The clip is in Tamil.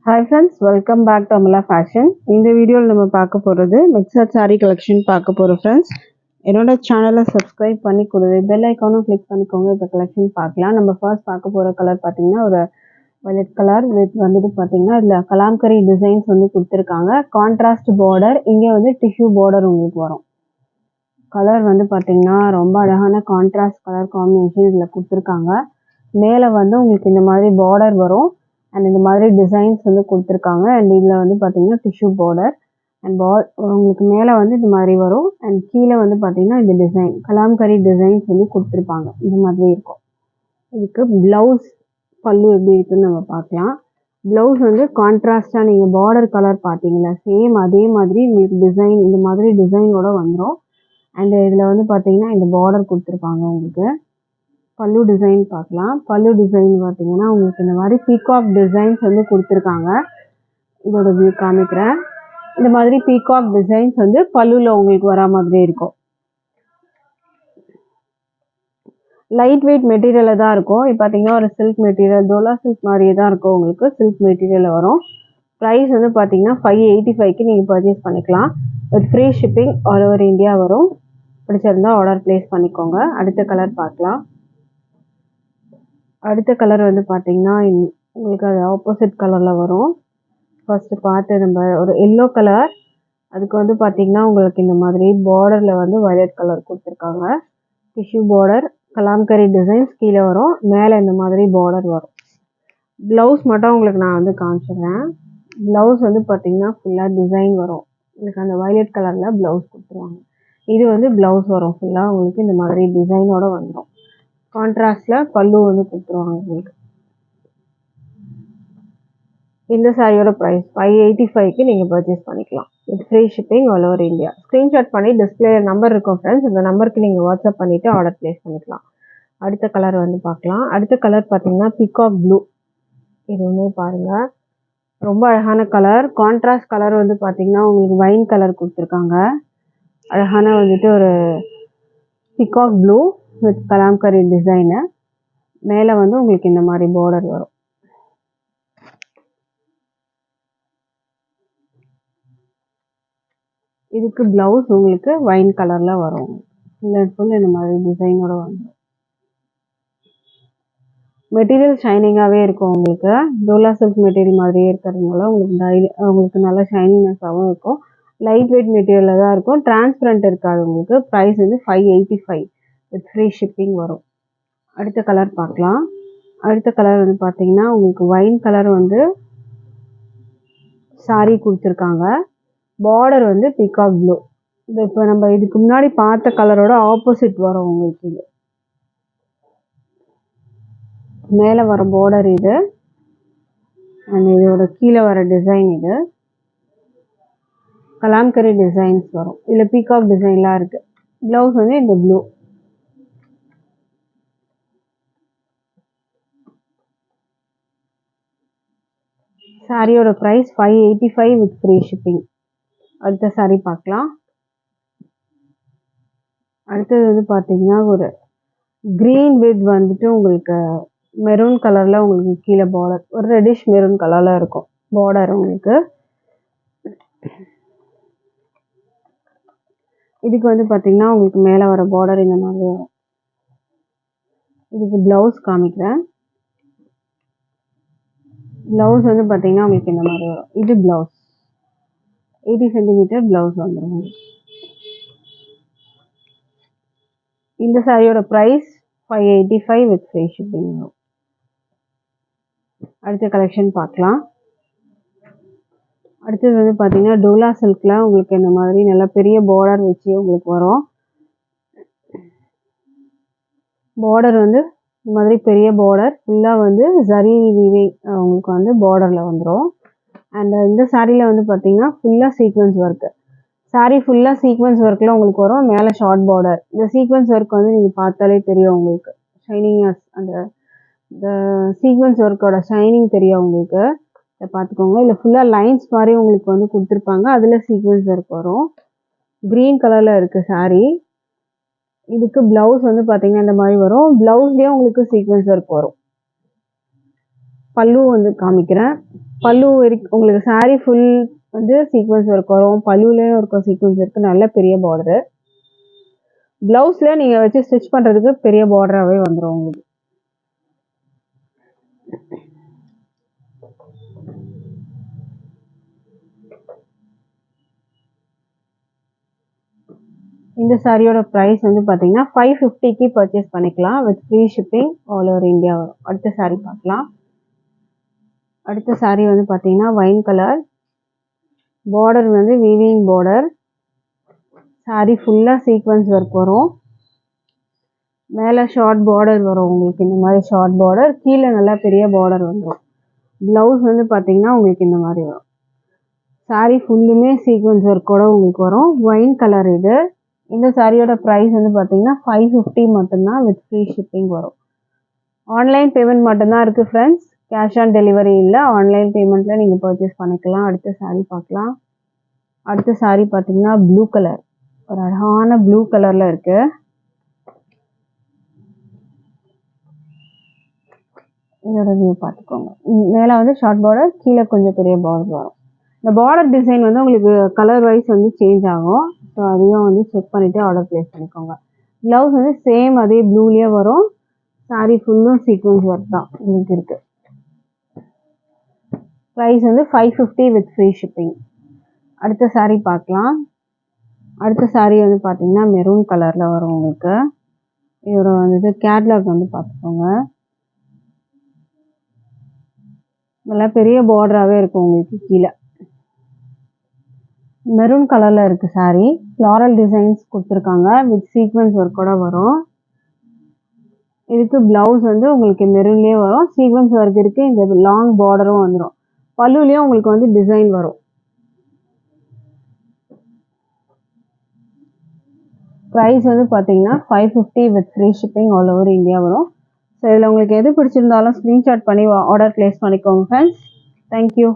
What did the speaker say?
Hi friends, welcome back to Amala Fashion. இந்த வீடியோவில் நம்ம பார்க்க போகிறது மிக்சர் சாரீ கலெக்ஷன் பார்க்க போகிறோம் ஃப்ரெண்ட்ஸ். என்னோட சேனலை சப்ஸ்கிரைப் பண்ணி கொடுங்க, பெல் ஐக்கானும் கிளிக் பண்ணிக்கோங்க. இப்போ கலெக்ஷன் பார்க்கலாம். நம்ம ஃபர்ஸ்ட் பார்க்க போகிற கலர் பார்த்தீங்கன்னா ஒரு வயலட் கலர் வித் வந்துட்டு பார்த்தீங்கன்னா இதில் கலாம்கரி டிசைன்ஸ் வந்து கொடுத்துருக்காங்க. கான்ட்ராஸ்ட் பார்டர், இங்கே வந்து டிஷ்யூ பார்டர் உங்களுக்கு வரும். கலர் வந்து பார்த்தீங்கன்னா ரொம்ப அழகான கான்ட்ராஸ்ட் கலர் காம்பினேஷன் இதில் கொடுத்துருக்காங்க. மேலே வந்து உங்களுக்கு இந்த மாதிரி பார்டர் வரும் அண்ட் இந்த மாதிரி டிசைன்ஸ் வந்து கொடுத்துருக்காங்க. அண்ட் இதில் வந்து பார்த்தீங்கன்னா டிஷ்யூ பார்டர் அண்ட் உங்களுக்கு மேலே வந்து இந்த மாதிரி வரும் அண்ட் கீழே வந்து பார்த்தீங்கன்னா இந்த டிசைன் கலாம்கரி டிசைன்ஸ் வந்து கொடுத்துருப்பாங்க. இந்த மாதிரி இருக்கும். இதுக்கு ப்ளவுஸ் பல்லு எப்படி இருக்குன்னு நம்ம பார்க்கலாம். ப்ளவுஸ் வந்து கான்ட்ராஸ்டாக நீங்கள் பார்டர் கலர் பார்த்தீங்களா சேம் அதே மாதிரி உங்களுக்கு டிசைன் இந்த மாதிரி டிசைனோட வந்துடும். அண்ட் இதில் வந்து பார்த்தீங்கன்னா இந்த பார்டர் கொடுத்துருப்பாங்க. உங்களுக்கு பல்லு டிசைன் பார்க்கலாம். பல்லு டிசைன் பார்த்தீங்கன்னா உங்களுக்கு இந்த மாதிரி பீகாக் டிசைன்ஸ் வந்து கொடுத்துருக்காங்க. இதோட வியூ காமிக்கிறேன். இந்த மாதிரி பீகாக் டிசைன்ஸ் வந்து பல்லுல உங்களுக்கு வரா மாதிரி இருக்கும். லைட் வெயிட் மெட்டீரியலில் தான் இருக்கும். இப்போ பார்த்தீங்கன்னா ஒரு சில்க் மெட்டீரியல், டோலா சில்க் மாதிரியே தான் இருக்கும். உங்களுக்கு சில்க் மெட்டீரியலில் வரும். ப்ரைஸ் வந்து பார்த்தீங்கன்னா 585க்கு நீங்கள் பர்ச்சேஸ் பண்ணிக்கலாம். With free shipping all over India வரும். பிடிச்சிருந்தா ஆர்டர் ப்ளேஸ் பண்ணிக்கோங்க. அடுத்த கலர் பார்க்கலாம். அடுத்த கலர் வந்து பார்த்தீங்கன்னா உங்களுக்கு அது ஆப்போசிட் கலரில் வரும். ஃபர்ஸ்ட் பார்த்து நம்ம ஒரு எல்லோ கலர், அதுக்கு வந்து பார்த்தீங்கன்னா உங்களுக்கு இந்த மாதிரி பார்டரில் வந்து வயலட் கலர் கொடுத்துருக்காங்க. டிஷ்யூ பார்டர், கலாம்கரி டிசைன்ஸ் கீழே வரும், மேலே இந்த மாதிரி பார்டர் வரும். ப்ளவுஸ் மட்டும் உங்களுக்கு நான் வந்து காமிச்சிடுறேன். ப்ளவுஸ் வந்து பார்த்தீங்கன்னா ஃபுல்லாக டிசைன் வரும். உங்களுக்கு அந்த வயலட் கலரில் ப்ளவுஸ் கொடுத்துருவாங்க. இது வந்து ப்ளவுஸ் வரும் ஃபுல்லாக உங்களுக்கு இந்த மாதிரி டிசைனோட வந்துடும். கான்ட்ராஸ்டில் பல்லு வந்து கொடுத்துருவாங்க உங்களுக்கு. இந்த சாரியோட ப்ரைஸ் 585க்கு நீங்கள் பர்ச்சேஸ் பண்ணிக்கலாம். With free shipping all over India. Screenshot பண்ணி டிஸ்பிளே நம்பர் இருக்கும் ஃப்ரெண்ட்ஸ், இந்த நம்பருக்கு நீங்கள் வாட்ஸ்அப் பண்ணிவிட்டு ஆர்டர் ப்ளேஸ் பண்ணிக்கலாம். அடுத்த கலர் வந்து பார்க்கலாம். அடுத்த கலர் பார்த்தீங்கன்னா பீகாக் ப்ளூ. இதுவுமே பாருங்கள் ரொம்ப அழகான கலர். கான்ட்ராஸ்ட் கலர் வந்து பார்த்தீங்கன்னா உங்களுக்கு வைன் கலர் கொடுத்துருக்காங்க. அழகான வந்துட்டு ஒரு peacock blue with Kalamkari design. மேலே வந்து உங்களுக்கு இந்த மாதிரி பார்டர் வரும். இதுக்கு ப்ளவுஸ் உங்களுக்கு வைன் கலரில் வரும். ஃபுல் இந்த மாதிரி டிசைனோட வந்துடும். மெட்டீரியல் ஷைனிங்காகவே இருக்கும். உங்களுக்கு டோலா சில்க் மெட்டீரியல் மாதிரியே இருக்கிறதுனால உங்களுக்கு நல்ல ஷைனிங்னஸாகவும் இருக்கும். லைட் வெயிட் மெட்டீரியலில் தான் இருக்கும். டிரான்ஸ்பரண்ட் இருக்காது உங்களுக்கு. ப்ரைஸ் வந்து 585 வித் ஃப்ரீ ஷிப்பிங் வரும். அடுத்த கலர் பார்க்கலாம். அடுத்த கலர் வந்து பார்த்தீங்கன்னா உங்களுக்கு வைன் கலர் வந்து சாரி கொடுத்துருக்காங்க. பார்டர் வந்து பீகாக் ப்ளூ. இது இப்போ நம்ம இதுக்கு முன்னாடி பார்த்த கலரோட ஆப்போசிட் வரும் உங்களுக்கு. இது மேலே வர பார்டர் இது அண்ட் இதோட கீழே வர டிசைன் இது கலாம்கரி டிசைன்ஸ் வரும். இதில் பீகாக் டிசைன்லாம் இருக்குது. ப்ளவுஸ் வந்து இந்த ப்ளூ. சாரியோட ப்ரைஸ் 585 வித் ஃப்ரீ ஷிப்பிங். அடுத்த சாரி பார்க்கலாம். அடுத்தது வந்து பார்த்தீங்கன்னா ஒரு க்ரீன் வித் வந்துட்டு உங்களுக்கு மெரூன் கலரில் உங்களுக்கு கீழே பார்டர் ஒரு ரெட்டிஷ் மெரூன் கலரில் இருக்கும் பார்டர் உங்களுக்கு. இதுக்கு வந்து பார்த்தீங்கன்னா உங்களுக்கு மேலே வர பார்டர் இந்த மாதிரி வரும். இதுக்கு ப்ளவுஸ் காமிக்கிறேன். ப்ளவுஸ் வந்து பார்த்தீங்கன்னா உங்களுக்கு இந்த மாதிரி வரும். இது ப்ளவுஸ் 80 சென்டிமீட்டர் ப்ளவுஸ் வந்துடும். இந்த சாரியோட ப்ரைஸ் 585 வித் ஃப்ரீ ஷிப்பிங் வரும். அடுத்த கலெக்ஷன் பார்க்கலாம். அடுத்தது வந்து பார்த்தீங்கன்னா டோலா சில்கில் உங்களுக்கு இந்த மாதிரி நல்லா பெரிய பார்டர் வச்சு உங்களுக்கு வரும். பார்டர் வந்து இந்த மாதிரி பெரிய பார்டர் ஃபுல்லாக வந்து ஜரி வீவிங் உங்களுக்கு வந்து பார்டரில் வந்துடும். அண்ட் இந்த சாரியில் வந்து பார்த்தீங்கன்னா ஃபுல்லாக சீக்வன்ஸ் ஒர்க்கு. சாரி ஃபுல்லாக சீக்வன்ஸ் ஒர்க்கில் உங்களுக்கு வரும். மேலே ஷார்ட் பார்டர். இந்த சீக்வன்ஸ் ஒர்க் வந்து நீங்கள் பார்த்தாலே தெரியும் உங்களுக்கு. ஷைனிங்னஸ் அந்த சீக்வன்ஸ் ஒர்க்கோட ஷைனிங் தெரியும் உங்களுக்கு. இதை பார்த்துக்கோங்க. இதில் ஃபுல்லாக லைன்ஸ் மாதிரி உங்களுக்கு வந்து கொடுத்துருப்பாங்க. அதில் சீக்வன்ஸ் ஒர்க் வரும். க்ரீன் கலரில் இருக்குது சாரி. இதுக்கு ப்ளவுஸ் வந்து பார்த்தீங்கன்னா இந்த மாதிரி வரும். ப்ளவுஸ்லேயே உங்களுக்கு சீக்வன்ஸ் ஒர்க் வரும். பல்லு வந்து காமிக்கிறேன். பல்லு உங்களுக்கு சாரீ ஃபுல் வந்து சீக்வன்ஸ் ஒர்க் வரும். பல்லுலேயும் இருக்கும் சீக்வன்ஸ் இருக்குது. நல்ல பெரிய பார்டரு. ப்ளவுஸில் நீங்கள் வச்சு ஸ்டிச் பண்ணுறதுக்கு பெரிய பார்டராகவே வந்துடும் உங்களுக்கு. இந்த சாரியோட ப்ரைஸ் வந்து பார்த்தீங்கன்னா 550க்கு பர்ச்சேஸ் பண்ணிக்கலாம். With free shipping all over India வரும். அடுத்த சாரீ பார்க்கலாம். அடுத்த சாரீ வந்து பார்த்தீங்கன்னா வைன் கலர். பார்டர் வந்து வீவிங் பார்டர். சாரீ ஃபுல்லாக சீக்வன்ஸ் ஒர்க் வரும். மேலே ஷார்ட் பார்டர் வரும் உங்களுக்கு. இந்த மாதிரி ஷார்ட் பார்டர், கீழே நல்லா பெரிய பார்டர் வந்துடும். ப்ளவுஸ் வந்து பார்த்தீங்கன்னா உங்களுக்கு இந்த மாதிரி வரும். சாரீ ஃபுல்லுமே சீக்வன்ஸ் ஒர்க்கோட உங்களுக்கு வரும். வைன் கலர் இது. இந்த சாரியோட ப்ரைஸ் வந்து பார்த்தீங்கன்னா 550 மட்டும்தான் வித் ஃப்ரீ ஷிப்பிங் வரும். ஆன்லைன் பேமெண்ட் மட்டும்தான் இருக்குது ஃப்ரெண்ட்ஸ். கேஷ் ஆன் டெலிவரி இல்லை. ஆன்லைன் பேமெண்ட்டில் நீங்கள் பர்ச்சேஸ் பண்ணிக்கலாம். அடுத்த சாரீ பார்க்கலாம். அடுத்த சாரீ பார்த்தீங்கன்னா ப்ளூ கலர். ஒரு அழகான ப்ளூ கலரில் இருக்குது. இதோட வியூ பார்த்துக்கோங்க. மேலே வந்து ஷார்ட் பார்டர், கீழே கொஞ்சம் பெரிய பார்டர் வரும். இந்த பார்டர் டிசைன் வந்து உங்களுக்கு கலர் வைஸ் வந்து சேஞ்ச் ஆகும். ஸோ அதையும் வந்து செக் பண்ணிவிட்டு ஆர்டர் ப்ளேஸ் பண்ணிக்கோங்க. ப்ளவுஸ் வந்து சேம் அதே ப்ளூலேயே வரும். சாரீ ஃபுல்லும் சீக்வன்ஸ் ஒர்க் தான் உங்களுக்கு இருக்குது. ப்ரைஸ் வந்து 550 வித் ஃப்ரீ ஷிப்பிங். அடுத்த சாரீ பார்க்கலாம். அடுத்த சாரீ வந்து பார்த்தீங்கன்னா மெரூன் கலரில் வரும் உங்களுக்கு. இதோட வந்துட்டு கேட்லாக் வந்து பார்த்துக்கோங்க. நல்லா பெரிய பார்டராகவே இருக்கும் உங்களுக்கு. கீழே மெரூன் கலரில் இருக்குது சாரீ. ஃப்ளாரல் டிசைன்ஸ் கொடுத்துருக்காங்க. வித் சீக்வன்ஸ் ஒர்க்கோட வரும். இதுக்கு ப்ளவுஸ் வந்து உங்களுக்கு மெரூன்லேயே வரும். சீக்வன்ஸ் ஒர்க் இருக்குது. இந்த லாங் பார்டரும் வந்துடும். பல்லுலேயும் உங்களுக்கு வந்து டிசைன் வரும். ப்ரைஸ் வந்து பார்த்தீங்கன்னா 550 with free shipping all over India வரும். ஸோ இதில் உங்களுக்கு எது பிடிச்சிருந்தாலும் ஸ்க்ரீன்ஷாட் பண்ணி ஆர்டர் ப்ளேஸ் பண்ணிக்கோங்க ஃப்ரெண்ட்ஸ். தேங்க்யூ.